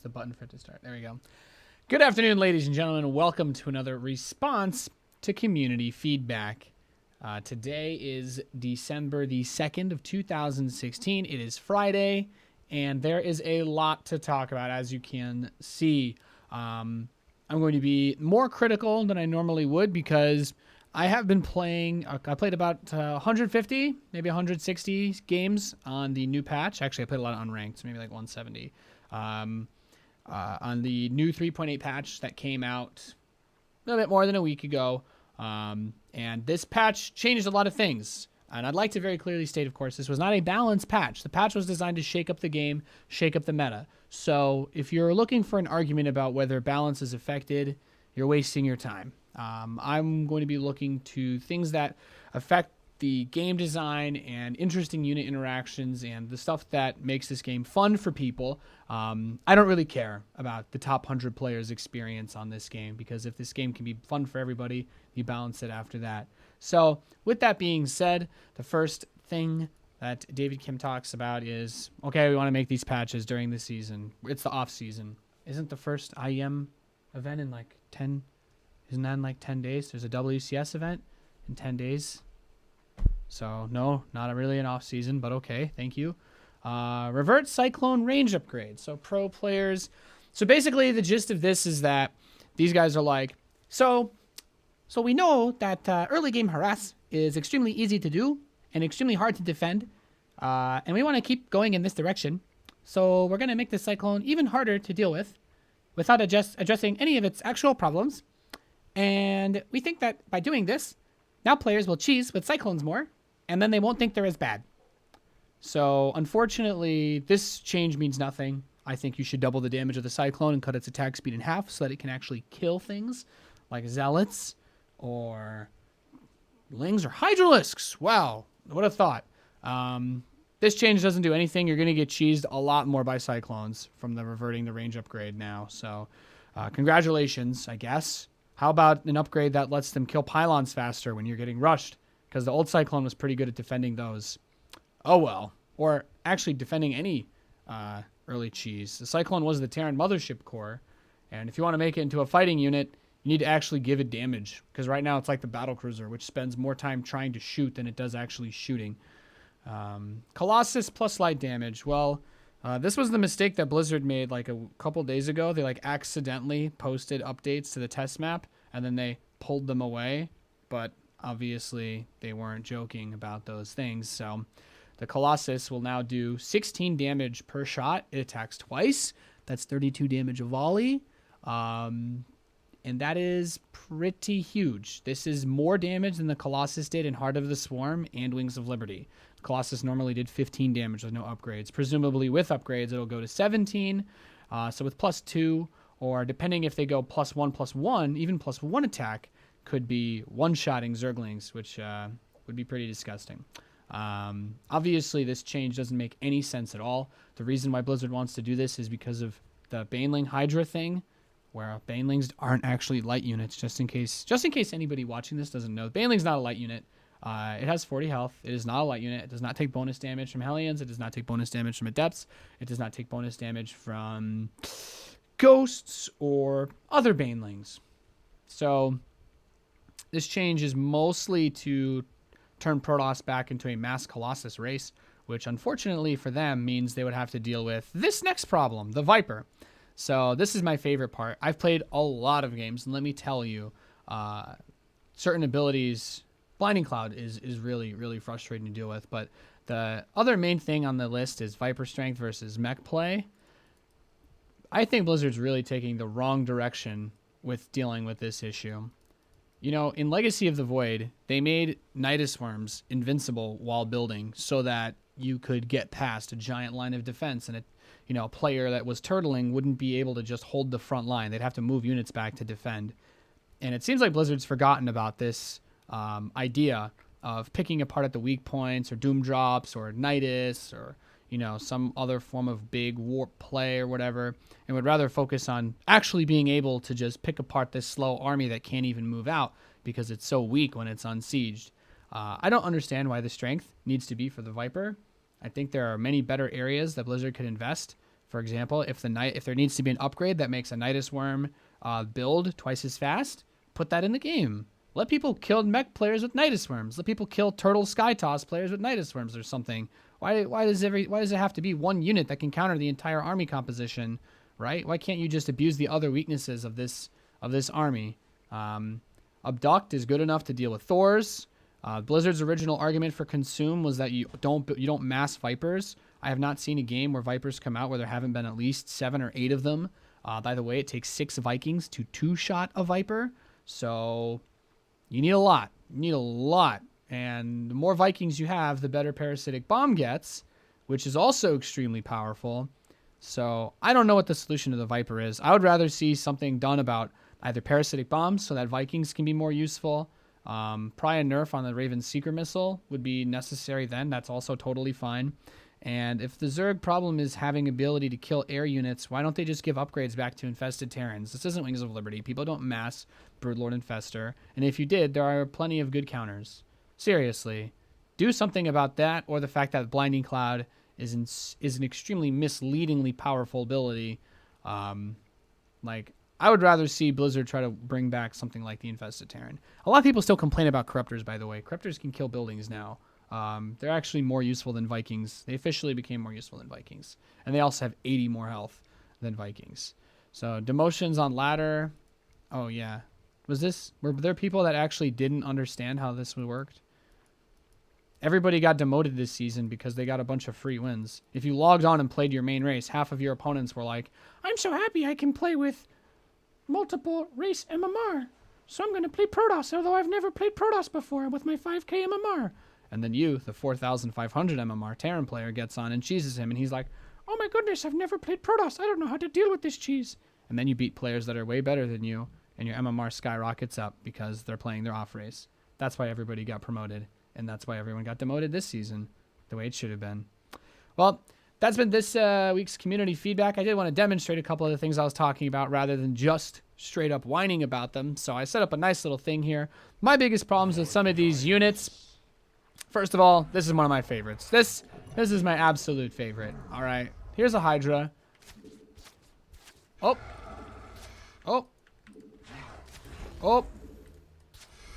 The button for it to start. There we go. Good afternoon, ladies and gentlemen. Welcome to another response to community feedback. Today is December the 2nd of 2016. It is Friday, and there is a lot to talk about, as you can see. I'm going to be more critical than I normally would because I have been playing. I played about 150, maybe 160 games on the new patch. Actually, I played a lot of unranked, so maybe like 170. On the new 3.8 patch that came out a little bit more than a week ago. And this patch changed a lot of things. And I'd like to very clearly state, of course, this was not a balanced patch. The patch was designed to shake up the game, shake up the meta. So if you're looking for an argument about whether balance is affected, you're wasting your time. I'm going to be looking to things that affect the game design and interesting unit interactions and the stuff that makes this game fun for people. I don't really care about the top 100 players' experience on this game because if this game can be fun for everybody, you balance it after that. So with that being said, the first thing that David Kim talks about is, okay, we want to make these patches during the season. It's the off season. Isn't the first IEM event in like 10, isn't that in like 10 days? There's a WCS event in 10 days. So, no, not really an off-season, but okay, thank you. Revert Cyclone range upgrade. So, pro players. So, basically, the gist of this is that these guys are like, so we know that early game harass is extremely easy to do and extremely hard to defend, and we want to keep going in this direction. So, we're going to make the Cyclone even harder to deal with without addressing any of its actual problems. And we think that by doing this, now players will cheese with Cyclones more, and then they won't think they're as bad. So, unfortunately, this change means nothing. I think you should double the damage of the Cyclone and cut its attack speed in half so that it can actually kill things like Zealots or Lings or Hydralisks. Wow, what a thought. This change doesn't do anything. You're going to get cheesed a lot more by Cyclones from the reverting the range upgrade now. So, congratulations, I guess. How about an upgrade that lets them kill pylons faster when you're getting rushed? Because the old Cyclone was pretty good at defending those. Oh well. Or actually defending any early cheese. The Cyclone was the Terran mothership core. And if you want to make it into a fighting unit, you need to actually give it damage. Because right now it's like the battlecruiser, which spends more time trying to shoot than it does actually shooting. Colossus plus light damage. Well, this was the mistake that Blizzard made like a couple days ago. They like accidentally posted updates to the test map and then they pulled them away. But obviously they weren't joking about those things. So the Colossus will now do 16 damage per shot. It attacks twice. That's 32 damage a volley. And that is pretty huge. This is more damage than the Colossus did in Heart of the Swarm and Wings of Liberty. Colossus normally did 15 damage with no upgrades. Presumably with upgrades, it'll go to 17. So with plus 2, or depending if they go +1/+1, even +1 attack, could be one-shotting Zerglings, which would be pretty disgusting. Obviously, this change doesn't make any sense at all. The reason why Blizzard wants to do this is because of the Baneling Hydra thing, where Banelings aren't actually light units, just in case anybody watching this doesn't know. Baneling's not a light unit. It has 40 health. It is not a light unit. It does not take bonus damage from Hellions. It does not take bonus damage from Adepts. It does not take bonus damage from Ghosts or other Banelings. So this change is mostly to turn Protoss back into a mass Colossus race, which unfortunately for them means they would have to deal with this next problem, the Viper. So this is my favorite part. I've played a lot of games, and let me tell you, certain abilities, Blinding Cloud is really, really frustrating to deal with. But the other main thing on the list is Viper Strength versus mech play. I think Blizzard's really taking the wrong direction with dealing with this issue. You know, in Legacy of the Void, they made Nidus Worms invincible while building so that you could get past a giant line of defense, and a player that was turtling wouldn't be able to just hold the front line. They'd have to move units back to defend. And it seems like Blizzard's forgotten about this idea of picking apart at the weak points or Doom Drops or Nidus or some other form of big warp play or whatever, and would rather focus on actually being able to just pick apart this slow army that can't even move out because it's so weak when it's unsieged. I don't understand why the strength needs to be for the Viper. I think there are many better areas that Blizzard could invest For example, if there needs to be an upgrade that makes a Nidus Worm build twice as fast, put that in the game. Let people kill mech players with Nidus Worms. Let people kill Turtle Sky Toss players with Nidus Worms or something. Why does it have to be one unit that can counter the entire army composition, right? Why can't you just abuse the other weaknesses of this army? Abduct is good enough to deal with Thors. Blizzard's original argument for consume was that you don't mass Vipers. I have not seen a game where Vipers come out where there haven't been at least 7 or 8 of them. By the way, it takes 6 Vikings to 2-shot a Viper. So you need a lot. You need a lot. And the more Vikings you have, the better Parasitic Bomb gets, which is also extremely powerful. So I don't know what the solution to the Viper is. I would rather see something done about either Parasitic Bombs so that Vikings can be more useful. Probably a nerf on the Raven's Seeker Missile would be necessary then. That's also totally fine. And if the Zerg problem is having ability to kill air units, why don't they just give upgrades back to Infested Terrans? This isn't Wings of Liberty. People don't mass Broodlord Infestor. And if you did, there are plenty of good counters. Seriously. Do something about that, or the fact that Blinding Cloud is an extremely misleadingly powerful ability. I would rather see Blizzard try to bring back something like the Infested Terran. A lot of people still complain about Corruptors, by the way. Corruptors can kill buildings now. They're actually more useful than Vikings. They officially became more useful than Vikings. And they also have 80 more health than Vikings. So, demotions on ladder. Oh, yeah. Were there people that actually didn't understand how this worked? Everybody got demoted this season because they got a bunch of free wins. If you logged on and played your main race, half of your opponents were like, I'm so happy I can play with multiple race MMR. So I'm going to play Protoss, although I've never played Protoss before with my 5k MMR. And then you, the 4,500 MMR Terran player, gets on and cheeses him. And he's like, oh my goodness, I've never played Protoss. I don't know how to deal with this cheese. And then you beat players that are way better than you. And your MMR skyrockets up because they're playing their off race. That's why everybody got promoted. And that's why everyone got demoted this season, the way it should have been. Well, that's been this week's community feedback. I did want to demonstrate a couple of the things I was talking about rather than just straight up whining about them. So I set up a nice little thing here. My biggest problems with some of these units. First of all, this is one of my favorites. This is my absolute favorite. All right. Here's a Hydra. Oh. Oh. Oh.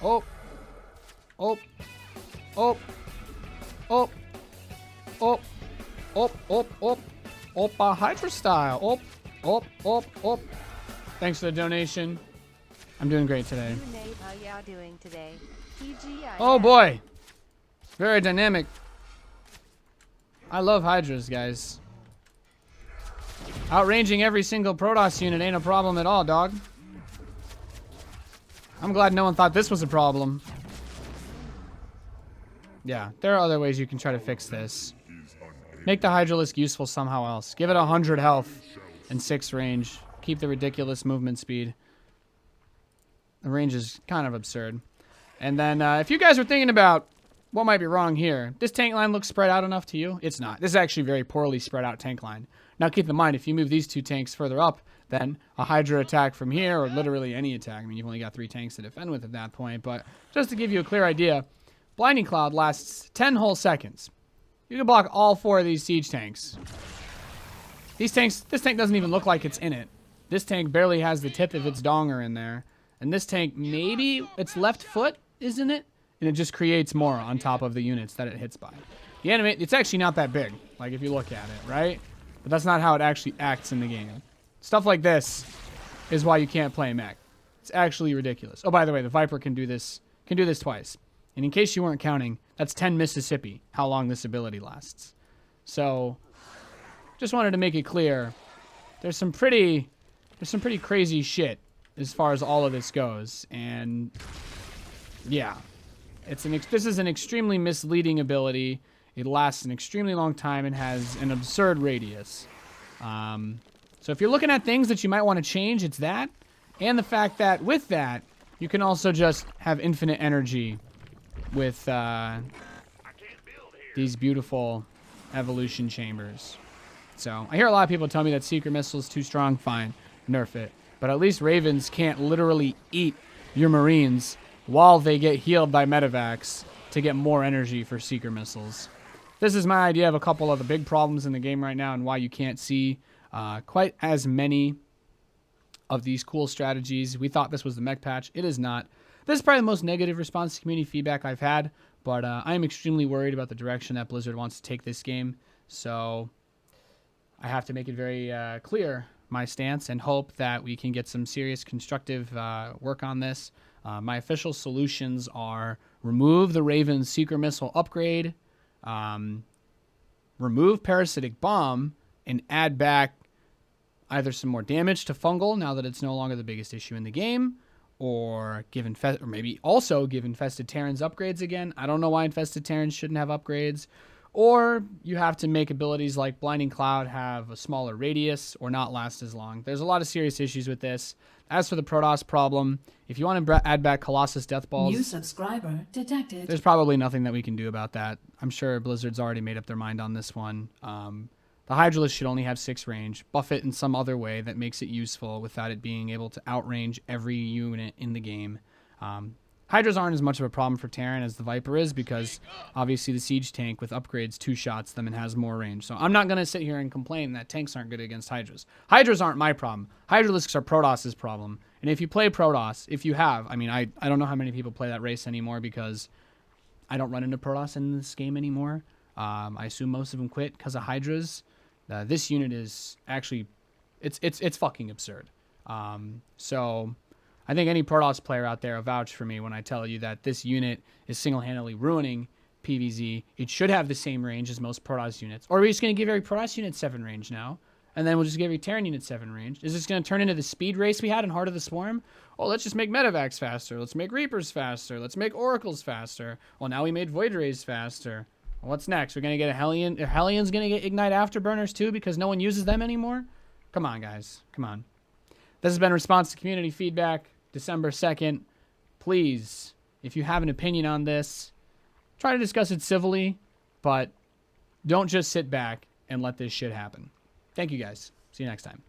Oh. Oh. Oh, oh, oh, oh, oh, oh, oh, Hydra style. Oh, oh, oh, oh. Thanks for the donation. I'm doing great today. How y'all doing today? Oh boy, very dynamic. I love Hydras, guys. Outranging every single Protoss unit ain't a problem at all, dog. I'm glad no one thought this was a problem. Yeah, there are other ways you can try to fix this. Make the Hydralisk useful somehow else. Give it 100 health and 6 range. Keep the ridiculous movement speed. The range is kind of absurd. And then if you guys are thinking about what might be wrong here, this tank line looks spread out enough to you? It's not. This is actually a very poorly spread out tank line. Now keep in mind, if you move these 2 tanks further up, then a Hydra attack from here, or literally any attack. I mean, you've only got 3 tanks to defend with at that point. But just to give you a clear idea, Blinding Cloud lasts 10 whole seconds. You can block all 4 of these siege tanks. This tank doesn't even look like it's in it. This tank barely has the tip of its donger in there. And this tank, maybe its left foot is in it, and it just creates more on top of the units that it hits by. The enemy, it's actually not that big, like if you look at it, right? But that's not how it actually acts in the game. Stuff like this is why you can't play mech. It's actually ridiculous. Oh, by the way, the Viper can do this twice. And in case you weren't counting, that's 10 Mississippi, how long this ability lasts. So, just wanted to make it clear, there's some pretty crazy shit as far as all of this goes. And, yeah, this is an extremely misleading ability. It lasts an extremely long time and has an absurd radius. So if you're looking at things that you might want to change, it's that. And the fact that with that, you can also just have infinite energy with these beautiful evolution chambers. So I hear a lot of people tell me that Seeker Missile is too strong. Fine, nerf it. But at least Ravens can't literally eat your Marines while they get healed by medevacs to get more energy for Seeker Missiles. This is my idea of a couple of the big problems in the game right now and why you can't see quite as many of these cool strategies. We thought this was the mech patch. It is not. This is probably the most negative response to community feedback I've had, but I am extremely worried about the direction that Blizzard wants to take this game. So I have to make it very clear my stance and hope that we can get some serious constructive work on this. My official solutions are remove the Raven's Seeker Missile upgrade, remove Parasitic Bomb, and add back either some more damage to Fungal now that it's no longer the biggest issue in the game, or or maybe also give Infested Terrans upgrades again. I don't know why Infested Terrans shouldn't have upgrades. Or you have to make abilities like Blinding Cloud have a smaller radius or not last as long. There's a lot of serious issues with this. As for the Protoss problem, if you want to add back Colossus Death Balls, new subscriber detected. There's probably nothing that we can do about that. I'm sure Blizzard's already made up their mind on this one. The Hydralisk should only have 6 range. Buff it in some other way that makes it useful without it being able to outrange every unit in the game. Hydras aren't as much of a problem for Terran as the Viper is because obviously the Siege tank with upgrades 2-shots them and has more range. So I'm not going to sit here and complain that tanks aren't good against Hydras. Hydras aren't my problem. Hydralisks are Protoss's problem. And if you play Protoss, if you have, I mean, I don't know how many people play that race anymore because I don't run into Protoss in this game anymore. I assume most of them quit because of Hydras. This unit is actually, it's fucking absurd. So I think any Protoss player out there will vouch for me when I tell you that this unit is single-handedly ruining PvZ. It should have the same range as most Protoss units. Or are we just going to give every Protoss unit 7 range now? And then we'll just give every Terran unit 7 range? Is this going to turn into the speed race we had in Heart of the Swarm? Oh, let's just make Medivacs faster. Let's make Reapers faster. Let's make Oracles faster. Well, now we made Void Rays faster. Well, what's next? We're going to get a Hellion? Are Hellions going to get Ignite Afterburners too because no one uses them anymore? Come on, guys. Come on. This has been Response to Community Feedback, December 2nd. Please, if you have an opinion on this, try to discuss it civilly, but don't just sit back and let this shit happen. Thank you, guys. See you next time.